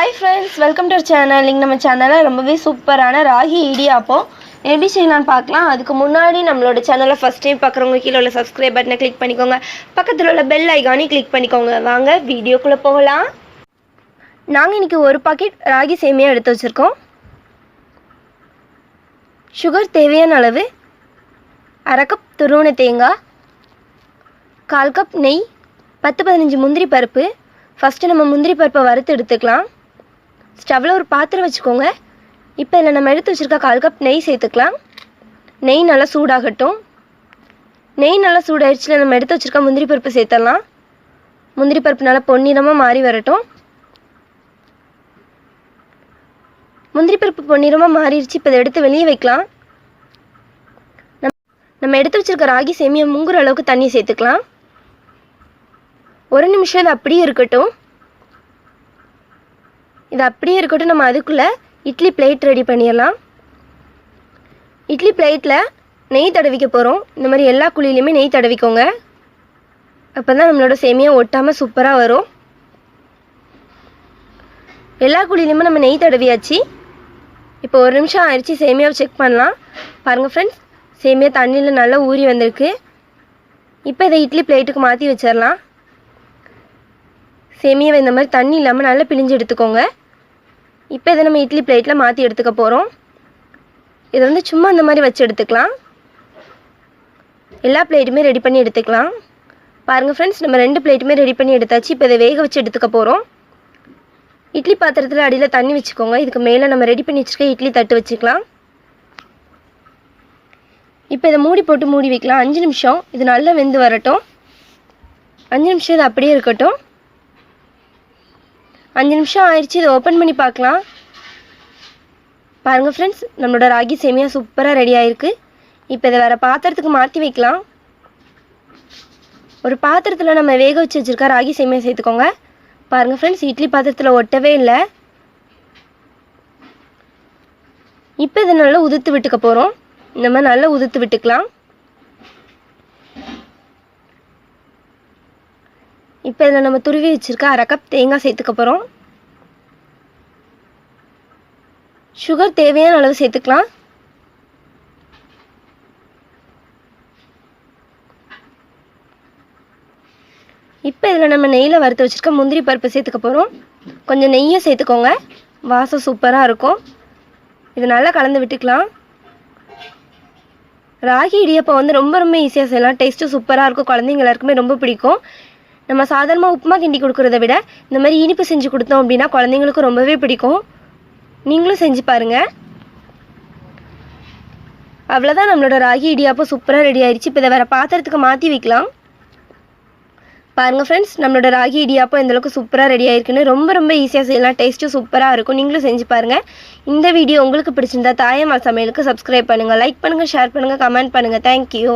Hi friends, welcome to our channel. நம்ம சேனல்ல ரொம்பவே சூப்பரான ராகி இடியாப்பம் எப்படி செய்யலாம்னு பார்க்கலாம். அதுக்கு முன்னாடி நம்மளோட சேனலை ஃபர்ஸ்ட் டைம் பார்க்குறவங்க கீழே உள்ள சப்ஸ்கிரைப் பட்டனை கிளிக் பண்ணிக்கோங்க. பக்கத்தில் உள்ள பெல் ஐகானை கிளிக் பண்ணிக்கோங்க. வாங்க வீடியோக்குள்ளே போகலாம். நாங்கள் இன்றைக்கி ஒரு பாக்கெட் ராகி சேமியா எடுத்து வச்சுருக்கோம். சுகர் தேவையான அளவு, அரை கப் துருவன தேங்காய், 1/4 கப் நெய், 10-15 முந்திரி பருப்பு. ஃபஸ்ட்டு நம்ம முந்திரி பருப்பை வறுத்து எடுத்துக்கலாம். ஸ்டவ்வில் ஒரு பாத்திரம் வச்சுக்கோங்க. இப்போ இதில் நம்ம எடுத்து வச்சுருக்க 1/4 கப் நெய் சேர்த்துக்கலாம். நெய் நல்லா சூடாகட்டும். நெய் நல்லா சூடாகிடுச்சுல நம்ம எடுத்து வச்சுருக்க முந்திரி பருப்பு சேர்த்துடலாம். முந்திரி பருப்பு நல்லா பொன்னிறமாக மாறி வரட்டும். முந்திரி பருப்பு பொன்னிறமாக மாறிடுச்சு. இப்போ இதை எடுத்து வெளியே வைக்கலாம். நம்ம எடுத்து வச்சுருக்க ராகி சேமியா முங்குற அளவுக்கு தண்ணி சேர்த்துக்கலாம். ஒரு நிமிஷம் இது அப்படியே இருக்கட்டும். இது அப்படியே இருக்கட்டும். நம்ம அதுக்குள்ளே இட்லி பிளேட் ரெடி பண்ணிடலாம். இட்லி பிளேட்டில் நெய் தடவிக்க போகிறோம். இந்த மாதிரி எல்லா குழியிலையுமே நெய் தடவிக்கோங்க. அப்போ தான் நம்மளோட சேமியா ஒட்டாமல் சூப்பராக வரும். எல்லா குழியிலையுமே நம்ம நெய் தடவியாச்சு. இப்போ ஒரு நிமிஷம் ஆயிடுச்சு. சேமியாவை செக் பண்ணலாம். பாருங்கள் ஃப்ரெண்ட்ஸ், சேமியா தண்ணியில் நல்லா ஊறி வந்திருக்கு. இப்போ இதை இட்லி பிளேட்டுக்கு மாற்றி வச்சிடலாம். சேமியாவை இந்த மாதிரி தண்ணி இல்லாமல் நல்லா பிழிஞ்சு எடுத்துக்கோங்க. இப்போ இதை நம்ம இட்லி பிளேட்டில் மாற்றி எடுத்துக்க போகிறோம். இதை வந்து சும்மா இந்த மாதிரி வச்சு எடுத்துக்கலாம். எல்லா பிளேட்டுமே ரெடி பண்ணி எடுத்துக்கலாம். பாருங்கள் ஃப்ரெண்ட்ஸ், நம்ம 2 பிளேட்டுமே ரெடி பண்ணி எடுத்தாச்சு. இப்போ இதை வேக வச்சு எடுத்துக்க போகிறோம். இட்லி பாத்திரத்தில் அடியில் தண்ணி வச்சுக்கோங்க. இதுக்கு மேலே நம்ம ரெடி பண்ணி வச்சுருக்க இட்லி தட்டு வச்சுக்கலாம். இப்போ இதை மூடி போட்டு மூடி வைக்கலாம். 5 நிமிஷம் இது நல்லா வெந்து வரட்டும். 5 நிமிஷம் இது அப்படியே இருக்கட்டும். 5 நிமிஷம் ஆயிடுச்சு. இதை ஓப்பன் பண்ணி பார்க்கலாம். பாருங்கள் ஃப்ரெண்ட்ஸ், நம்மளோட ராகி சேமியா சூப்பராக ரெடி ஆகிருக்கு. இப்போ இதை வேறு பாத்திரத்துக்கு மாற்றி வைக்கலாம். ஒரு பாத்திரத்தில் நம்ம வேக வச்சு வச்சுருக்க ராகி சேமியா சேர்த்துக்கோங்க. பாருங்கள் ஃப்ரெண்ட்ஸ், இட்லி பாத்திரத்தில் ஒட்டவே இல்லை. இப்போ இதை நல்லா உதுத்து விட்டுக்க போகிறோம். இந்த மாதிரி நல்லா உதுத்து விட்டுக்கலாம். இப்போ இதில் நம்ம துருவி வச்சுருக்க 1/2 கப் தேங்காய் சேர்த்துக்க போகிறோம். சுகர் தேவையான அளவு சேர்த்துக்கலாம். இப்போ இதில் நம்ம நெய்யில் வறுத்து வச்சுருக்க முந்திரி பருப்பு சேர்த்துக்க போகிறோம். கொஞ்சம் நெய்யை சேர்த்துக்கோங்க. வாசம் சூப்பராக இருக்கும். இது நல்லா கலந்து விட்டுக்கலாம். ராகி இடியாப்பம் வந்து ரொம்ப ஈஸியாக செய்யலாம். டேஸ்ட்டும் சூப்பராக இருக்கும். குழந்தைங்க எல்லாருக்குமே ரொம்ப பிடிக்கும். நம்ம சாதாரணமாக உப்புமா கிண்டி கொடுக்குறத விட இந்த மாதிரி இனிப்பு செஞ்சு கொடுத்தோம் அப்படின்னா குழந்தைங்களுக்கு ரொம்பவே பிடிக்கும். நீங்களும் செஞ்சு பாருங்கள். அவ்வளோதான், நம்மளோட ராகி இடியாப்பம் சூப்பராக ரெடி ஆயிடுச்சு. இப்போ இதை வேறு பாத்திரத்துக்கு மாற்றி வைக்கலாம். பாருங்கள் ஃப்ரெண்ட்ஸ், நம்மளோட ராகி இடியாப்பம் எந்தளவுக்கு சூப்பராக ரெடி ஆயிருக்குன்னு. ரொம்ப ஈஸியாக செய்யலாம். டேஸ்ட்டும் சூப்பராக இருக்கும். நீங்களும் செஞ்சு பாருங்கள். இந்த வீடியோ உங்களுக்கு பிடிச்சிருந்தா தாயம்மாள் சமையலுக்கு சப்ஸ்கிரைப் பண்ணுங்கள், லைக் பண்ணுங்கள், ஷேர் பண்ணுங்கள், கமெண்ட் பண்ணுங்கள். தேங்க்யூ.